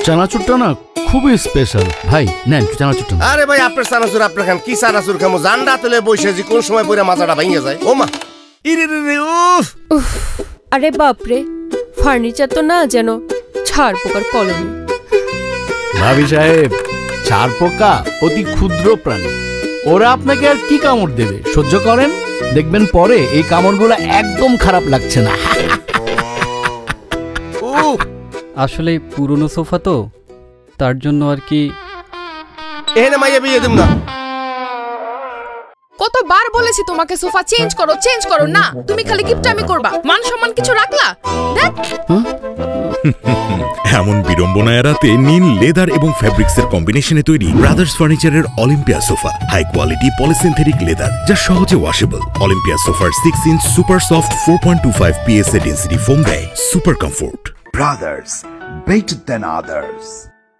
চানাচুরটা না খুবই স্পেশাল। ভাই নেন চানাচুরটা। আরে ভাই আপনার চানাচুর আপনার খান কি চানাচুর খামো? জান্ডা তুলে বসে যে কোন সময় পরে মাথাটা ভেঙে যায়। ও মা ইরে রে উফ। আরে বাপরে, ফার্নিচার তো না যেন ছাড় পোকার কলোনি। ভাবি সাহেব, ছাড় পোকা অতি ক্ষুদ্র প্রাণী, ওরা আপনাকে আর কি কামড় দেবে? সহ্য করেন, দেখবেন পরে এই কামড়গুলো একদম খারাপ লাগছে না। আসলে পুরনো সোফা তো, তার জন্য আর কি। এখানে মাইয়া বিয়ে দিম না। কতবার বলেছি তোমাকে সোফা চেঞ্জ করো না, তুমি খালি কিপটামি করবা, মান সম্মান কিছু রাখলা? দেখ এমন বিড়ম্বনা এড়াতে নীল লেদার এবং ফ্যাব্রিক্সের কম্বিনেশনে তৈরি ব্রাদার্স ফার্নিচারের Olympia sofa. High quality polysynthetic leather যা সহজে ওয়াশেবল। অলিম্পিয়া সোফার 6 inch super soft 4.25 PSA density foam দেয় super comfort. Brothers, better than others.